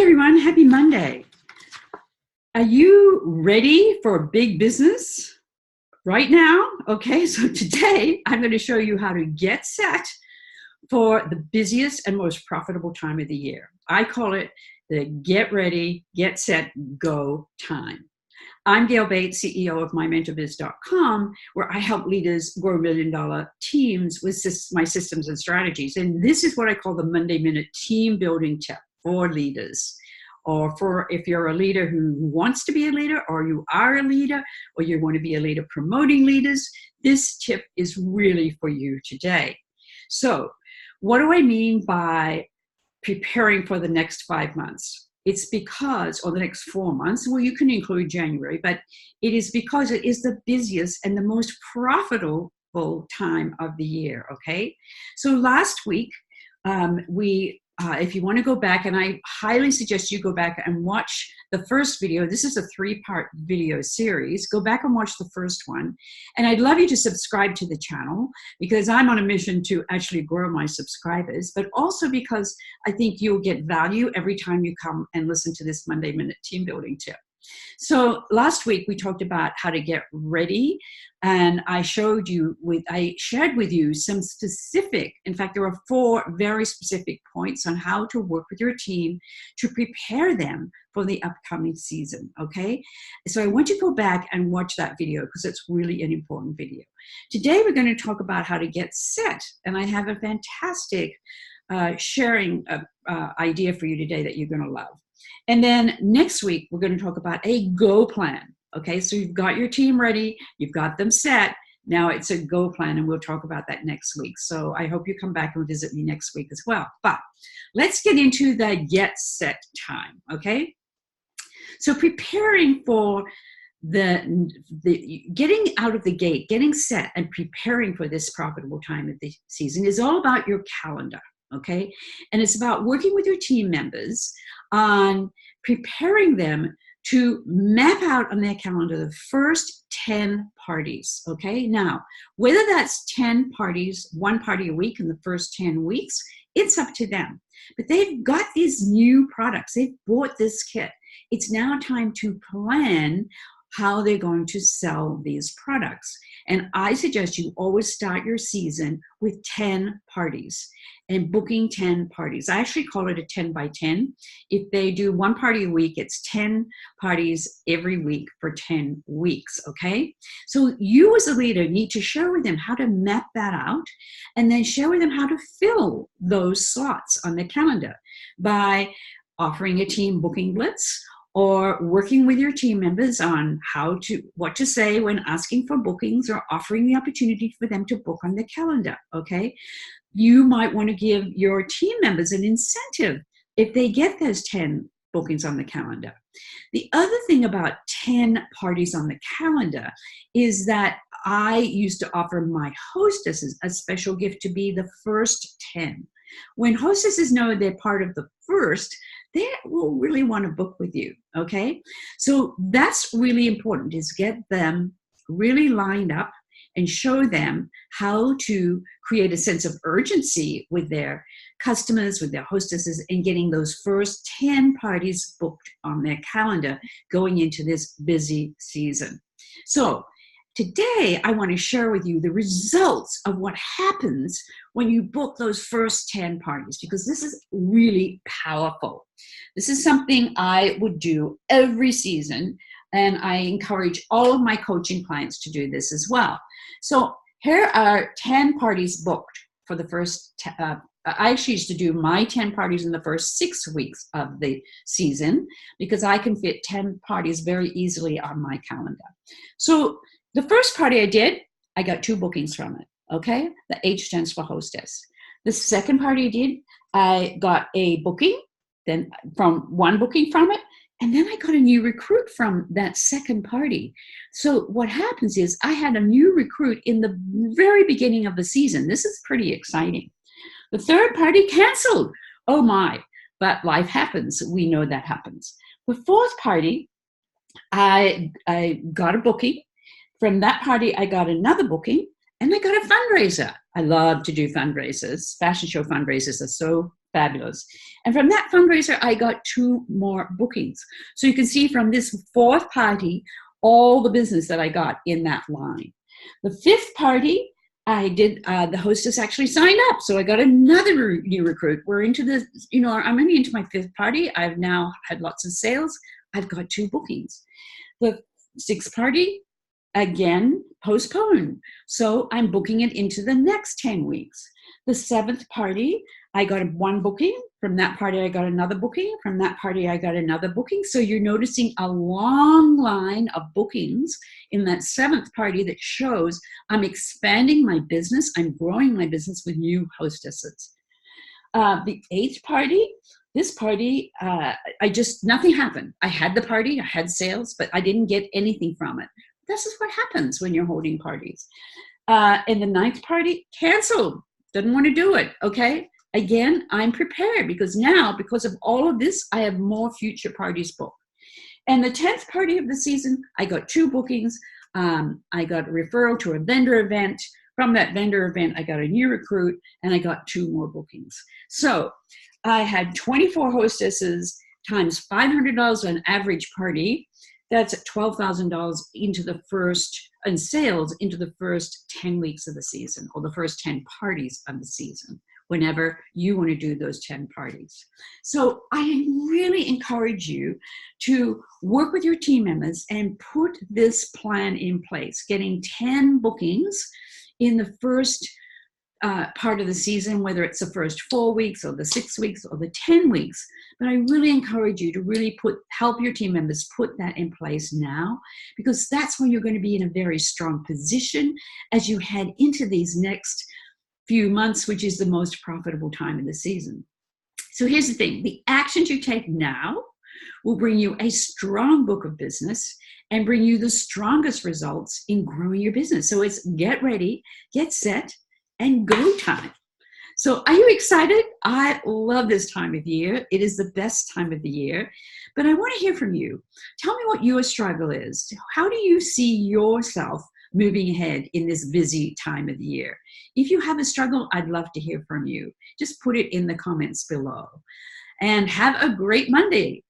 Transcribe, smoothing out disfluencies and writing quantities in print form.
Hey everyone, happy Monday. Are you ready for big business right now? Okay, so today I'm going to show you how to get set for the busiest and most profitable time of the year. I call it the get ready, get set, go time. I'm Gail Bates, CEO of MyMentorBiz.com, where I help leaders grow million-dollar teams with my systems and strategies. And this is what I call the Monday Minute Team Building Tip for leaders, or for if you're a leader who wants to be a leader, or you are a leader, or you want to be a leader promoting leaders. This tip is really for you today. So what do I mean by preparing for the next 5 months? It's because, or the next 4 months, well, you can include January, but it is because it is the busiest and the most profitable time of the year, okay? So last week, if you want to go back, and I highly suggest you go back and watch the first video. This is a 3-part video series. Go back and watch the first one. And I'd love you to subscribe to the channel, because I'm on a mission to actually grow my subscribers, but also because I think you'll get value every time you come and listen to this Monday Minute Team Building Tip. So last week we talked about how to get ready, and I shared with you some specific, in fact, there are 4 very specific points on how to work with your team to prepare them for the upcoming season, okay? So I want you to go back and watch that video, because it's really an important video. Today we're going to talk about how to get set, and I have a fantastic sharing idea for you today that you're going to love. And then next week, we're going to talk about a go plan. Okay, so you've got your team ready, you've got them set. Now it's a go plan, and we'll talk about that next week. So I hope you come back and visit me next week as well. But let's get into the get set time, okay? So preparing for the getting out of the gate, getting set and preparing for this profitable time of the season is all about your calendar. Okay, and it's about working with your team members on preparing them to map out on their calendar the first 10 parties. Okay, now whether that's 10 parties, 1 party a week in the first 10 weeks, it's up to them. But they've got these new products, they've bought this kit. It's now time to plan how they're going to sell these products. And I suggest you always start your season with 10 parties and booking 10 parties. I actually call it a 10 by 10. If they do 1 party a week, it's 10 parties every week for 10 weeks, okay? So you as a leader need to share with them how to map that out, and then share with them how to fill those slots on the calendar by offering a team booking blitz, or working with your team members on what to say when asking for bookings, or offering the opportunity for them to book on the calendar, okay? You might want to give your team members an incentive if they get those 10 bookings on the calendar. The other thing about 10 parties on the calendar is that I used to offer my hostesses a special gift to be the first 10. When hostesses know they're part of the first, they will really want to book with you, okay? So that's really important, is get them really lined up and show them how to create a sense of urgency with their customers, with their hostesses, and getting those first 10 parties booked on their calendar going into this busy season. So today, I want to share with you the results of what happens when you book those first 10 parties, because this is really powerful. This is something I would do every season, and I encourage all of my coaching clients to do this as well. So here are 10 parties booked for the first, I actually used to do my 10 parties in the first 6 weeks of the season, because I can fit 10 parties very easily on my calendar. So the first party I did, I got 2 bookings from it, okay? The H stands for hostess. The second party I did, I got a booking, then from 1 booking from it, and then I got a new recruit from that second party. So what happens is I had a new recruit in the very beginning of the season. This is pretty exciting. The third party canceled. Oh my, but life happens. We know that happens. The fourth party, I got a booking. From that party, I got another booking, and I got a fundraiser. I love to do fundraisers. Fashion show fundraisers are so Fabulous. And from that fundraiser, I got 2 more bookings. So you can see from this 4th party, all the business that I got in that line. The 5th party, I did, the hostess actually signed up. So I got another new recruit. We're into the, I'm only into my 5th party. I've now had lots of sales. I've got 2 bookings. The 6th party, again, postponed. So I'm booking it into the next 10 weeks. The 7th party, I got 1 booking. From that party, I got another booking. From that party, I got another booking. So you're noticing a long line of bookings in that 7th party that shows I'm expanding my business. I'm growing my business with new hostesses. The 8th party, this party, nothing happened. I had the party, I had sales, but I didn't get anything from it. This is what happens when you're holding parties. And the 9th party, canceled. Didn't want to do it, okay? Again, I'm prepared because now, because of all of this, I have more future parties booked. And the 10th party of the season, I got 2 bookings. I got a referral to a vendor event. From that vendor event, I got a new recruit, and I got 2 more bookings. So I had 24 hostesses times $500 on average party. That's at $12,000 into the first, in sales into the first 10 weeks of the season, or the first 10 parties of the season, whenever you want to do those 10 parties. So I really encourage you to work with your team members and put this plan in place, getting 10 bookings in the first part of the season, whether it's the first 4 weeks or the 6 weeks or the 10 weeks. But I really encourage you to really help your team members put that in place now, because that's when you're going to be in a very strong position as you head into these next few months, which is the most profitable time in the season. So here's the thing, the actions you take now will bring you a strong book of business and bring you the strongest results in growing your business. So it's get ready, get set, and go time. So are you excited? I love this time of year. It is the best time of the year, but I want to hear from you. Tell me what your struggle is. How do you see yourself moving ahead in this busy time of the year? If you have a struggle, I'd love to hear from you. Just put it in the comments below. And have a great Monday.